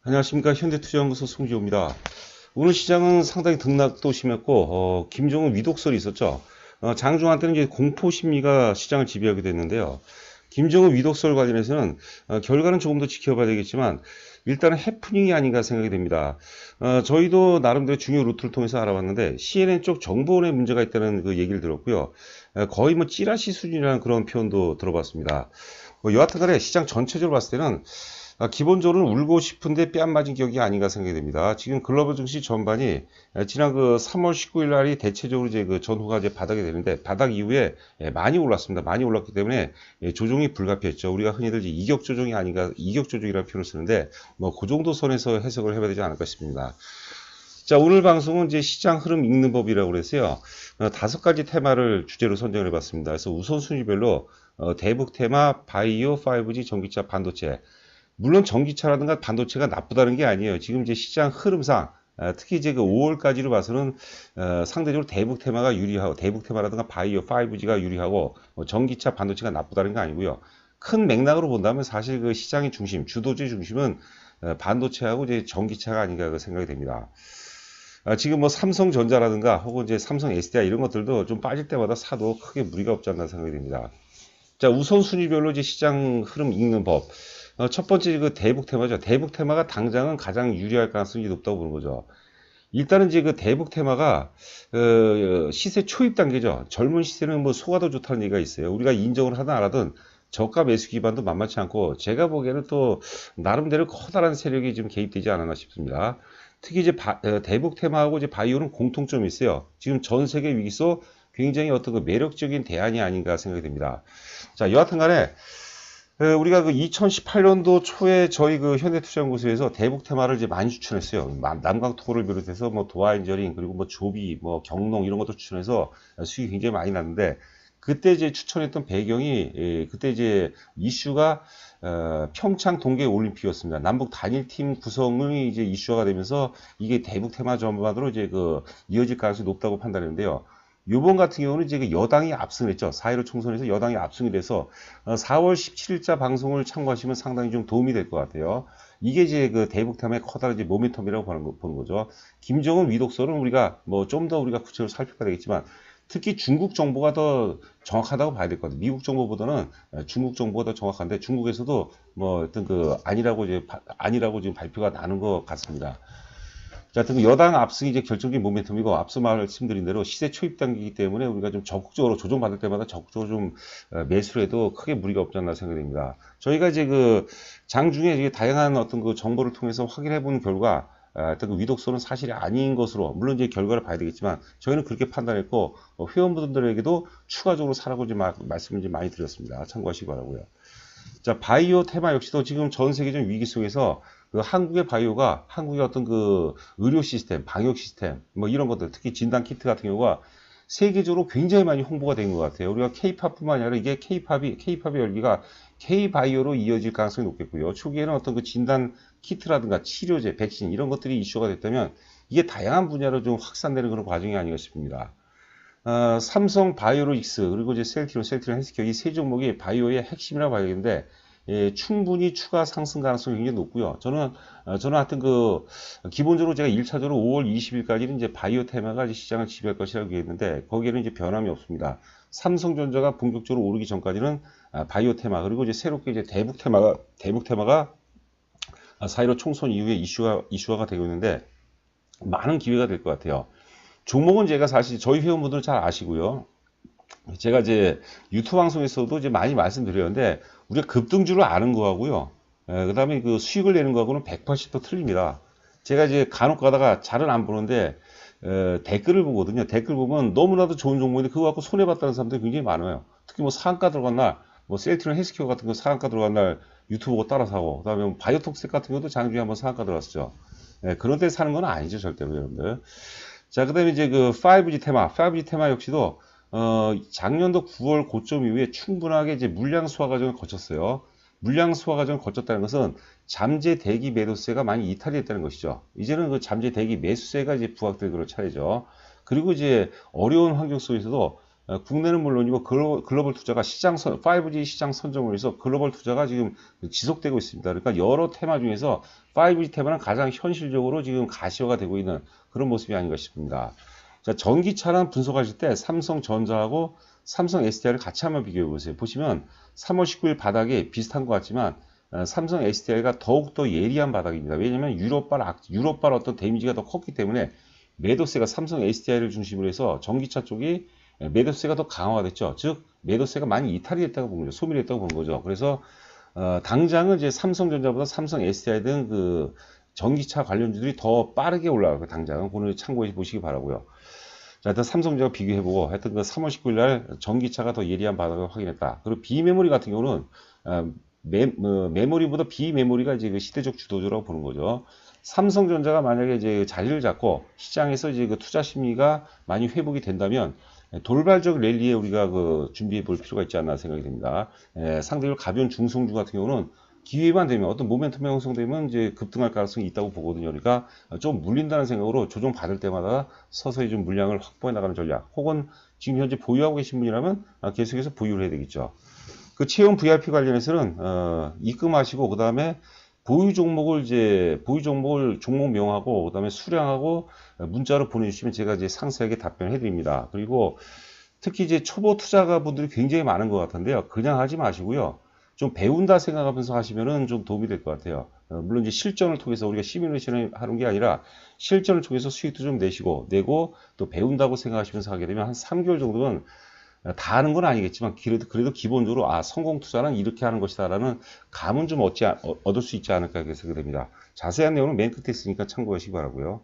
안녕하십니까. 현대투자연구소 송지호입니다. 오늘 시장은 상당히 등락도 심했고 김종은 위독설이 있었죠. 장중한 때는 이제 공포 심리가 시장을 지배하게 됐는데요. 김정은 위독설 관련해서는 결과는 조금 더 지켜봐야 되겠지만 일단은 해프닝이 아닌가 생각이 됩니다. 저희도 나름대로 중요 루트를 통해서 알아봤는데 CNN 쪽 정보원에 문제가 있다는 그 얘기를 들었고요. 거의 뭐 찌라시 수준이라는 그런 표현도 들어봤습니다. 여하튼 간에 시장 전체적으로 봤을 때는 기본적으로는 울고 싶은데 뺨 맞은 격이 아닌가 생각이 됩니다. 지금 글로벌 증시 전반이 지난 그 3월 19일 날이 대체적으로 이제 그 전후가 이제 바닥이 되는데 바닥 이후에 많이 올랐습니다. 많이 올랐기 때문에 조정이 불가피했죠. 우리가 흔히들 이제 이격 조정이 아닌가, 이격 조정이라는 표현을 쓰는데 뭐 그 정도 선에서 해석을 해봐야 되지 않을까 싶습니다. 자, 오늘 방송은 이제 시장 흐름 읽는 법이라고 그랬어요. 5가지 테마를 주제로 선정을 해봤습니다. 그래서 우선순위별로 대북 테마, 바이오, 5G, 전기차, 반도체. 물론 전기차라든가 반도체가 나쁘다는 게 아니에요. 지금 이제 시장 흐름상 특히 이제 그 5월까지로 봐서는 상대적으로 대북 테마가 유리하고 대북 테마라든가 바이오 5G가 유리하고 전기차 반도체가 나쁘다는 게 아니고요. 큰 맥락으로 본다면 사실 그 시장의 중심, 주도주의 중심은 반도체하고 이제 전기차가 아닌가 그 생각이 됩니다. 지금 뭐 삼성전자라든가 혹은 이제 삼성 SDI 이런 것들도 좀 빠질 때마다 사도 크게 무리가 없지 않나 생각이 됩니다. 자, 우선순위별로 이제 시장 흐름 읽는 법. 첫 번째 그 대북 테마죠. 대북 테마가 당장은 가장 유리할 가능성이 높다고 보는 거죠. 일단은 이제 그 대북 테마가 시세 초입 단계죠. 젊은 시세는 뭐 소가 더 좋다는 얘기가 있어요. 우리가 인정을 하든 안 하든 저가 매수 기반도 만만치 않고 제가 보기에는 또 나름대로 커다란 세력이 지금 개입되지 않았나 싶습니다. 특히 이제 대북 테마하고 이제 바이오는 공통점이 있어요. 지금 전 세계 위기서 굉장히 어떤 그 매력적인 대안이 아닌가 생각이 됩니다. 자, 여하튼 간에 우리가 그 2018년도 초에 저희 그 현대투자연구소에서 대북 테마를 이제 많이 추천했어요. 남강토를 비롯해서 뭐 도화엔저링 그리고 뭐 조비, 뭐 경농 이런 것도 추천해서 수익이 굉장히 많이 났는데 그때 이제 추천했던 배경이 그때 이제 이슈가 평창 동계 올림픽이었습니다. 남북 단일팀 구성이 이제 이슈화가 되면서 이게 대북 테마 전반으로 이제 그 이어질 가능성이 높다고 판단했는데요. 요번 같은 경우는 이제 여당이 압승을 했죠. 4.15 총선에서 여당이 압승이 돼서 4월 17일자 방송을 참고하시면 상당히 좀 도움이 될 것 같아요. 이게 이제 그 대북 테마의 커다란 이제 모멘텀이라고 보는 거죠. 김정은 위독설은 우리가 뭐 좀 더 우리가 구체적으로 살펴봐야 되겠지만 특히 중국 정보가 더 정확하다고 봐야 될 것 같아요. 미국 정보보다는 중국 정보가 더 정확한데 중국에서도 뭐 어떤 그 아니라고 지금 발표가 나는 것 같습니다. 자, 하여튼 여당 압승이 이제 결정적인 모멘텀이고 앞서 말씀드린 대로 시세 초입 단계이기 때문에 우리가 좀 적극적으로 조정받을 때마다 적극적으로 좀 매수를 해도 크게 무리가 없지 않나 생각이 됩니다. 저희가 이제 그 장중에 다양한 어떤 그 정보를 통해서 확인해 본 결과 어떤 그 위독설은 사실이 아닌 것으로 물론 이제 결과를 봐야 되겠지만 저희는 그렇게 판단했고 회원분들에게도 추가적으로 사라고 좀 말씀을 좀 많이 드렸습니다. 참고하시기 바라고요. 자, 바이오 테마 역시도 지금 전 세계적 위기 속에서 그 한국의 바이오가 한국의 어떤 그 의료 시스템, 방역 시스템, 뭐 이런 것들, 특히 진단 키트 같은 경우가 세계적으로 굉장히 많이 홍보가 된 것 같아요. 우리가 K-팝뿐만 아니라 이게 K-팝의 열기가 K-바이오로 이어질 가능성이 높겠고요. 초기에는 어떤 그 진단 키트라든가 치료제, 백신 이런 것들이 이슈가 됐다면 이게 다양한 분야로 좀 확산되는 그런 과정이 아닌가 싶습니다. 삼성 바이오로직스 그리고 이제 셀트리온 헬스케어 이 세 종목이 바이오의 핵심이라고 봐야겠는데 충분히 추가 상승 가능성이 굉장히 높고요. 저는 하여튼 그 기본적으로 제가 1차적으로 5월 20일까지는 이제 바이오 테마가 이제 시장을 지배할 것이라고 얘기했는데 거기에는 이제 변함이 없습니다. 삼성전자가 본격적으로 오르기 전까지는 바이오 테마 그리고 이제 새롭게 이제 대북 테마가 4.15 총선 이후에 이슈화가 되고 있는데 많은 기회가 될 것 같아요. 종목은 제가 사실 저희 회원분들은 잘 아시고요. 제가 이제 유튜브 방송에서도 이제 많이 말씀드렸는데 우리가 급등주를 아는 거하고요. 그다음에 그 수익을 내는 거하고는 180도 틀립니다. 제가 이제 간혹 가다가 잘은 안 보는데 댓글을 보거든요. 댓글 보면 너무나도 좋은 종목인데 그거 갖고 손해 봤다는 사람들이 굉장히 많아요. 특히 뭐 상한가 들어간 날, 뭐 셀트리온 헬스케어 같은 거 상한가 들어간 날 유튜브 보고 따라 사고, 그다음에 뭐 바이오톡스 같은 것도 장중에 한번 상한가 들어갔죠. 그런 데 사는 건 아니죠, 절대로 여러분들. 자, 그 다음에 이제 그 5G 테마 역시도, 작년도 9월 고점 이후에 충분하게 이제 물량 수화 과정을 거쳤어요. 물량 수화 과정을 거쳤다는 것은 잠재 대기 매도세가 많이 이탈이 됐다는 것이죠. 이제는 그 잠재 대기 매수세가 이제 부각될 그런 차례죠. 그리고 이제 어려운 환경 속에서도 국내는 물론이고 글로벌 투자가 5G 시장 선점을 위해서 글로벌 투자가 지금 지속되고 있습니다. 그러니까 여러 테마 중에서 5G 테마는 가장 현실적으로 지금 가시화가 되고 있는 그런 모습이 아닌가 싶습니다. 자, 전기차랑 분석하실 때 삼성전자하고 삼성 SDI를 같이 한번 비교해 보세요. 보시면 3월 19일 바닥에 비슷한 것 같지만 삼성 SDI가 더욱더 예리한 바닥입니다. 왜냐하면 유럽발 어떤 데미지가 더 컸기 때문에 매도세가 삼성 SDI를 중심으로 해서 전기차 쪽이 매도세가 더 강화가 됐죠. 즉 매도세가 많이 이탈이 됐다고 본 거죠. 소멸했다고 본 거죠. 그래서 당장은 이제 삼성전자보다 삼성 SDI 등 그 전기차 관련주들이 더 빠르게 올라가고 당장은 오늘 참고해 보시기 바라고요. 자, 일단 삼성전자 비교해보고 하여튼 그 3월 19일 날 전기차가 더 예리한 바닥을 확인했다. 그리고 비메모리 같은 경우는 메모리보다 비메모리가 이제 그 시대적 주도주라고 보는 거죠. 삼성전자가 만약에 이제 자리를 잡고 시장에서 이제 그 투자 심리가 많이 회복이 된다면 돌발적 랠리에 우리가 그 준비해 볼 필요가 있지 않나 생각이 됩니다. 상대적으로 가벼운 중성주 같은 경우는 기회만 되면 어떤 모멘텀이 형성되면 이제 급등할 가능성이 있다고 보거든요. 그러니까 좀 물린다는 생각으로 조정 받을 때마다 서서히 좀 물량을 확보해 나가는 전략. 혹은 지금 현재 보유하고 계신 분이라면 계속해서 보유를 해야 되겠죠. 그 채용 VIP 관련해서는 입금하시고 그 다음에 보유 종목을 종목명하고 그 다음에 수량하고 문자로 보내주시면 제가 이제 상세하게 답변해 드립니다. 그리고 특히 이제 초보 투자가분들이 굉장히 많은 것 같은데요. 그냥 하지 마시고요. 좀 배운다 생각하면서 하시면은 좀 도움이 될 것 같아요. 물론 이제 실전을 통해서 우리가 시뮬레이션을 하는 게 아니라 실전을 통해서 수익도 좀 내고 또 배운다고 생각하시면서 하게 되면 한 3개월 정도는 다 하는 건 아니겠지만 그래도 기본적으로 성공 투자는 이렇게 하는 것이다라는 감은 좀 얻을 수 있지 않을까 이렇게 생각이 됩니다. 자세한 내용은 맨 끝에 있으니까 참고하시기 바라고요.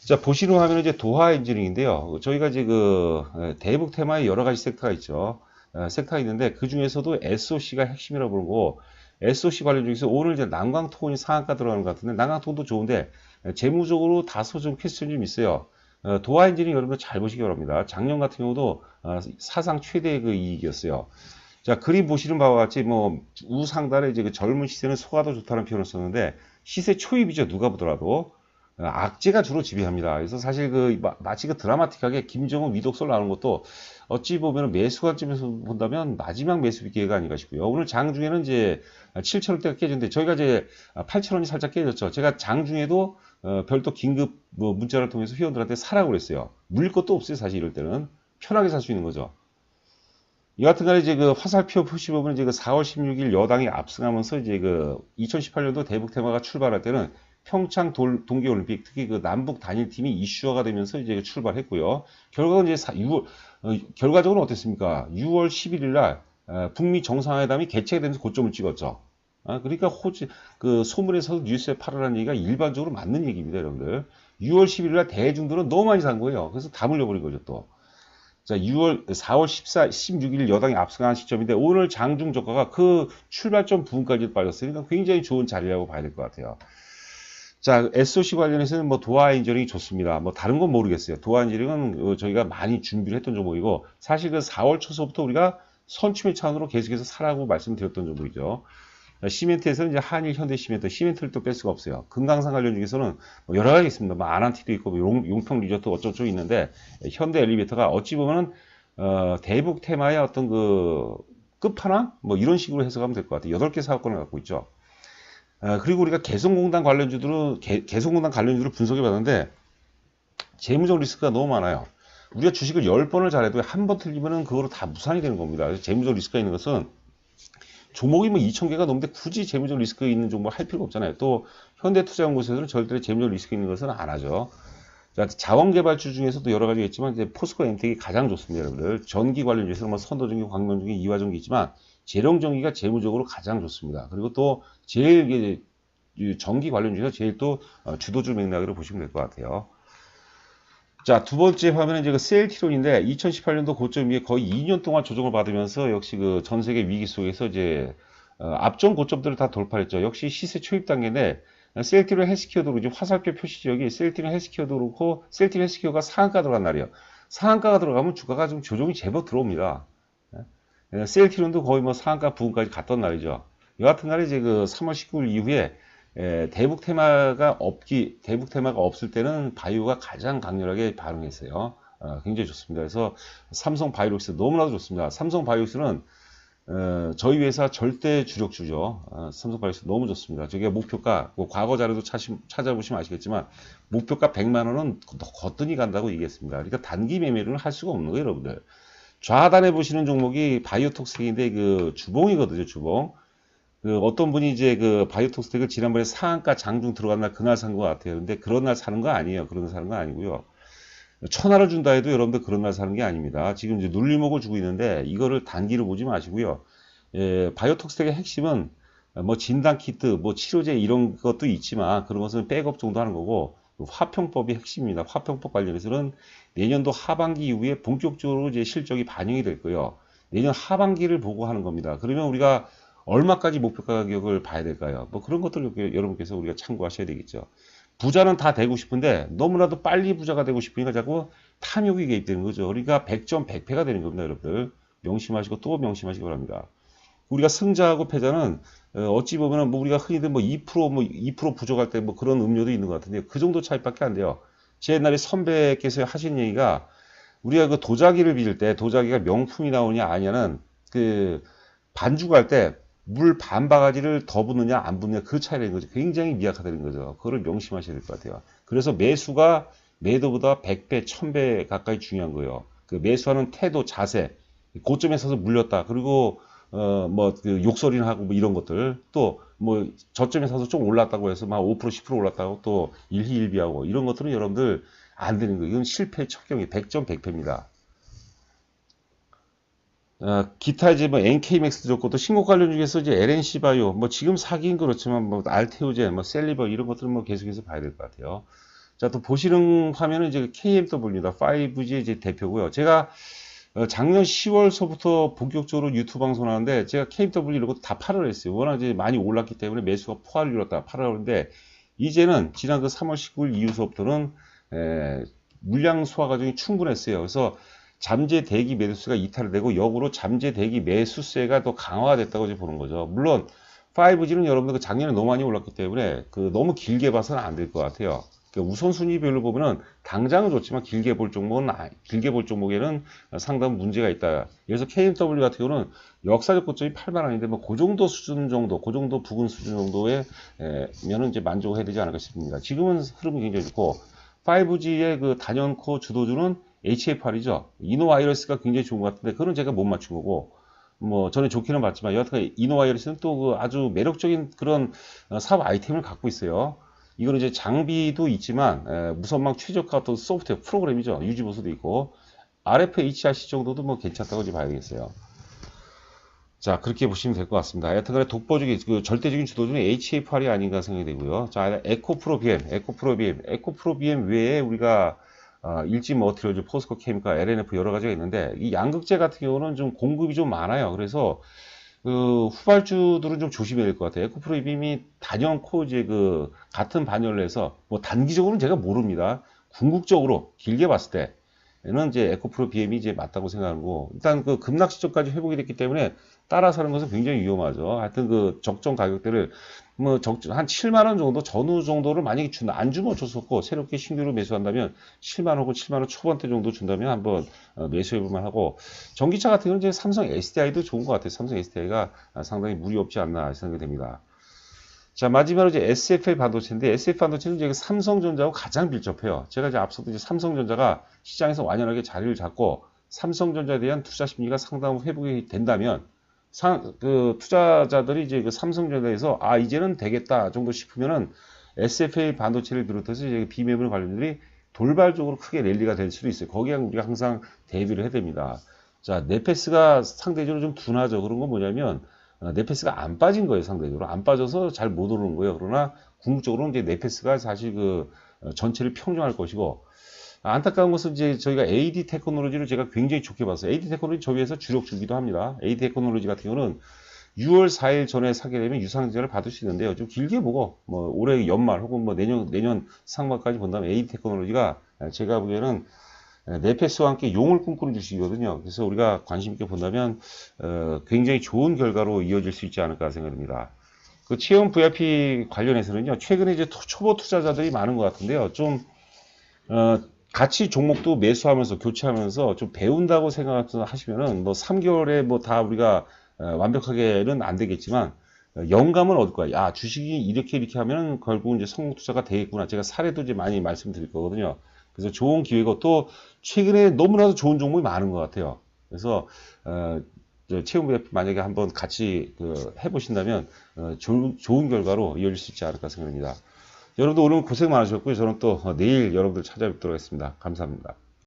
자, 보시는 화면은 이제 도하 엔지니어링인데요. 저희가 이제 그 대북 테마의 여러 가지 섹터가 있죠. 섹터가 있는데 그 중에서도 SOC가 핵심이라고 보는 거고, SOC 관련 중에서 오늘 이제 난광통이 상한가 들어가는 것 같은데 난광통도 좋은데 재무적으로 다소 좀 퀘스천이 좀 있어요. 도하 엔지니어링 여러분들 잘 보시기 바랍니다. 작년 같은 경우도 사상 최대의 그 이익이었어요. 자, 그림 보시는 바와 같이 뭐 우상단에 이제 그 젊은 시세는 소가 더 좋다는 표현을 썼는데 시세 초입이죠. 누가 보더라도. 악재가 주로 지배합니다. 그래서 사실 마치 그 드라마틱하게 김정은 위독설 나오는 것도 어찌 보면 매수 관점에서 본다면 마지막 매수 기회가 아닌가 싶고요. 오늘 장중에는 이제 7,000원대가 깨졌는데 저희가 이제 8,000원이 살짝 깨졌죠. 제가 장중에도 별도 긴급 문자를 통해서 회원들한테 사라고 그랬어요. 물릴 것도 없어요. 사실 이럴 때는 편하게 살 수 있는 거죠. 여하튼 간에 이제 그 화살표 표시 보면 이제 그 4월 16일 여당이 압승하면서 이제 그 2018년도 대북 테마가 출발할 때는 평창 동계올림픽 특히 그 남북 단일팀이 이슈화가 되면서 이제 출발했고요. 결과는 이제 결과적으로 어땠습니까? 6월 11일 날 북미 정상회담이 개최되면서 고점을 찍었죠. 그러니까 그 소문에서 뉴스에 팔으라는 얘기가 일반적으로 맞는 얘기입니다, 여러분들. 6월 11일 날 대중들은 너무 많이 산 거예요. 그래서 다 물려버린 거죠, 또. 자, 4월 16일 여당이 압승한 시점인데 오늘 장중 저가가 그 출발점 부분까지 빠졌으니까 굉장히 좋은 자리라고 봐야 될 것 같아요. 자, SOC 관련해서는 뭐 도하 엔지니어링이 좋습니다. 뭐 다른 건 모르겠어요. 도하 엔지니어링은 저희가 많이 준비를 했던 종목이고 사실 그 4월 초서부터 우리가 선취매 차원으로 계속해서 사라고 말씀드렸던 종목이죠. 시멘트에서는 이제 한일, 현대 시멘트, 시멘트를 또 뺄 수가 없어요. 금강산 관련 중에서는 뭐 여러 가지 있습니다. 뭐 아난티도 있고 용평 리조트 어쩌고 있는데 현대 엘리베이터가 어찌 보면은 대북 테마의 어떤 그 끝판왕 뭐 이런 식으로 해석하면 될 것 같아요. 8개 사업권을 갖고 있죠. 그리고 우리가 개성공단 관련주들을 분석해 봤는데 재무적 리스크가 너무 많아요. 우리가 주식을 10번을 잘해도 한 번 틀리면은 그거로 다 무산이 되는 겁니다. 그래서 재무적 리스크가 있는 것은 종목이 뭐 2,000개가 넘는데 굳이 재무적 리스크 있는 종목을 할 필요가 없잖아요. 또 현대투자연구소에서는 절대 재무적 리스크 있는 것은 안 하죠. 자, 자원개발주 중에서도 여러 가지가 있지만 이제 포스코 엔텍이 가장 좋습니다, 여러분들. 전기 관련주에서는 뭐 선도전기, 광명전기, 이화전기 있지만 재룡전기가 재무적으로 가장 좋습니다. 그리고 또 제일 전기 관련주에서 제일 또 주도주 맥락으로 보시면 될 것 같아요. 자, 두 번째 화면은 이제 그 셀트리온인데 2018년도 고점 위에 거의 2년 동안 조정을 받으면서 역시 그 전 세계 위기 속에서 이제 앞전 고점들을 다 돌파했죠. 역시 시세 초입 단계인데 셀트리온 헬스케어도 그렇고 화살표 표시 지역이 셀트리온 헬스케어도 그렇고 셀트리온 헬스케어가 상한가 들어간 날이에요. 상한가가 들어가면 주가가 좀 조정이 제법 들어옵니다. 셀트리온도 거의 뭐 상한가 부분까지 갔던 날이죠. 여하튼 간에 이제 그 3월 19일 이후에 대북 테마가 없을 때는 바이오가 가장 강렬하게 반응했어요. 굉장히 좋습니다. 그래서 삼성 바이오로직스 너무나도 좋습니다. 삼성 바이오로직스는 저희 회사 절대 주력주죠. 삼성 바이오로직스 너무 좋습니다. 저게 목표가 뭐 과거 자료도 찾아보시면 아시겠지만 목표가 100만 원은 거뜬히 간다고 얘기했습니다. 그러니까 단기 매매를 할 수가 없는 거예요, 여러분들. 좌단에 보시는 종목이 바이오톡스텍인데 그 주봉이거든요, 주봉. 그 어떤 분이 이제 그 바이오톡스텍을 지난번에 상한가 장중 들어간 날 그날 산 것 같아요. 근데 그런 날 사는 거 아니에요. 그런 날 사는 거 아니고요. 천하를 준다 해도 여러분들 그런 날 사는 게 아닙니다. 지금 이제 눌림목을 주고 있는데 이거를 단기로 보지 마시고요. 바이오톡스텍의 핵심은 뭐 진단키트, 뭐 치료제 이런 것도 있지만 그런 것은 백업 정도 하는 거고 화평법이 핵심입니다. 화평법 관련해서는 내년도 하반기 이후에 본격적으로 이제 실적이 반영이 될 거예요. 내년 하반기를 보고 하는 겁니다. 그러면 우리가 얼마까지 목표 가격을 봐야 될까요? 뭐 그런 것들 여러분께서 우리가 참고하셔야 되겠죠. 부자는 다 되고 싶은데 너무나도 빨리 부자가 되고 싶으니까 자꾸 탐욕이 개입되는 거죠. 그러니까 100점 100패가 되는 겁니다, 여러분들. 명심하시고 또 명심하시기 바랍니다. 우리가 승자하고 패자는 어찌 보면은 뭐 우리가 흔히들 뭐 2% 부족할 때 뭐 그런 음료도 있는 것 같은데 그 정도 차이밖에 안 돼요. 제 옛날에 선배께서 하신 얘기가 우리가 그 도자기를 빚을 때 도자기가 명품이 나오냐 아니냐는 그 반죽할 때 물 반 바가지를 더 붓느냐 안 붓느냐 그 차이라는 거죠. 굉장히 미약하다는 거죠. 그거를 명심하셔야 될 것 같아요. 그래서 매수가 매도보다 100배, 1000배 가까이 중요한 거예요. 그 매수하는 태도, 자세, 고점에 서서 물렸다. 그리고 그 욕설이나 하고 뭐 이런 것들 또 뭐 저점에 서서 좀 올랐다고 해서 막 5% 10% 올랐다고 또 일희일비하고 이런 것들은 여러분들 안 되는 거예요. 이건 실패의 첩경이 100점 100패입니다. 기타 이제 뭐 NK맥스도 좋고 또 신곡 관련 중에서 이제 LNC 바이오 뭐 지금 사기인 그렇지만 뭐 알테오젠 뭐 셀리버 이런 것들은 뭐 계속해서 봐야 될 것 같아요. 자, 또 보시는 화면은 이제 KMW입니다. 5G의 이제 대표고요. 제가 작년 10월서부터 본격적으로 유튜브 방송을 하는데 제가 KMW 이런 것도 다 팔으려 했어요. 워낙 이제 많이 올랐기 때문에 매수가 포화를 이뤘다가 팔으려고 했는데 이제는 지난 그 3월 19일 이후서부터는 물량 소화 과정이 충분했어요. 그래서 잠재 대기 매수세가 이탈되고 역으로 잠재 대기 매수세가 더 강화됐다고 이제 보는 거죠. 물론 5G는 여러분들 그 작년에 너무 많이 올랐기 때문에 그 너무 길게 봐서는 안 될 것 같아요. 그러니까 우선순위별로 보면은 당장은 좋지만 길게 볼 종목에는 상당히 문제가 있다. 그래서 KMW 같은 경우는 역사적 고점이 8만 원인데 뭐 그 정도 수준 정도, 그 정도 부근 수준 정도에 면은 이제 만족해야 되지 않을까 싶습니다. 지금은 흐름이 굉장히 좋고 5G의 그 단연코 주도주는 HF8이죠. 이노와이러스가 굉장히 좋은 것 같은데 그건 제가 못 맞춘 거고 뭐 저는 좋기는 봤지만 여하튼 이노와이러스는 또 그 아주 매력적인 그런 사업 아이템을 갖고 있어요. 이거는 이제 장비도 있지만 무선망 최적화 또 소프트웨어 프로그램이죠. 유지보수도 있고 RFHRC 정도도 뭐 괜찮다고 이제 봐야겠어요. 자, 그렇게 보시면 될 것 같습니다. 여튼간에 독보적인 그 절대적인 주도주는 HF8이 아닌가 생각이 되고요. 자, 에코프로 BM 외에 우리가 일지 머티리얼즈, 포스코 케미칼, LNF 여러 가지가 있는데 이 양극재 같은 경우는 좀 공급이 좀 많아요. 그래서 그 후발주들은 좀 조심해야 될 것 같아요. 에코프로 BM이 단연코 이제 그 같은 반열을 해서 뭐 단기적으로는 제가 모릅니다. 궁극적으로 길게 봤을 때는 이제 에코프로 BM이 이제 맞다고 생각하고 일단 그 급락 시점까지 회복이 됐기 때문에 따라서 하는 것은 굉장히 위험하죠. 하여튼 그 적정 가격대를 뭐 한 7만 원 정도 전후 정도를 만약에 안 주면 어쩔 수 없고 새롭게 신규로 매수한다면 7만 원 혹은 7만 원 초반대 정도 준다면 한번 매수해 볼만 하고 전기차 같은 경우는 이제 삼성 SDI도 좋은 것 같아요. 삼성 SDI가 상당히 무리 없지 않나 생각이 됩니다. 자, 마지막으로 이제 SFA 반도체인데 SF 반도체는 이제 삼성전자하고 가장 밀접해요. 제가 이제 앞서도 이제 삼성전자가 시장에서 완연하게 자리를 잡고 삼성전자에 대한 투자 심리가 상당히 회복이 된다면 그 투자자들이 이제 그 삼성전자에서 이제는 되겠다 정도 싶으면은 SFA 반도체를 비롯해서 이제 비매물 관련들이 돌발적으로 크게 랠리가 될 수도 있어요. 거기에 우리가 항상 대비를 해야 됩니다. 자, 네페스가 상대적으로 좀 둔하죠. 그런 건 뭐냐면 네페스가 안 빠진 거예요. 상대적으로 안 빠져서 잘 못 오르는 거예요. 그러나 궁극적으로는 이제 네페스가 사실 그 전체를 평정할 것이고 안타까운 것은 이제 저희가 AD 테크놀로지를 제가 굉장히 좋게 봤어요. AD 테크놀로지 저희 회사 주력 주기도 합니다. AD 테크놀로지 같은 경우는 6월 4일 전에 사게 되면 유상증자를 받을 수 있는데요. 좀 길게 보고 뭐 올해 연말 혹은 뭐 내년 상반까지 본다면 AD 테크놀로지가 제가 보기에는 네페스와 함께 용을 꿈꾸는 주식이거든요. 그래서 우리가 관심 있게 본다면 굉장히 좋은 결과로 이어질 수 있지 않을까 생각합니다. 그 체험 VIP 관련해서는요. 최근에 이제 초보 투자자들이 많은 것 같은데요. 좀 같이 종목도 매수하면서 교체하면서 좀 배운다고 생각하시면은 뭐 3개월에 뭐 다 우리가 완벽하게는 안 되겠지만 영감은 얻을 거야. 야, 주식이 이렇게 하면 결국 이제 성공 투자가 되겠구나. 제가 사례도 이제 많이 말씀드릴 거거든요. 그래서 좋은 기회고 또 최근에 너무나도 좋은 종목이 많은 것 같아요. 그래서 채용배 만약에 한번 같이 해보신다면 좋은 결과로 이어질 수 있지 않을까 생각합니다. 여러분도 오늘 고생 많으셨고요. 저는 또 내일 여러분들 찾아뵙도록 하겠습니다. 감사합니다.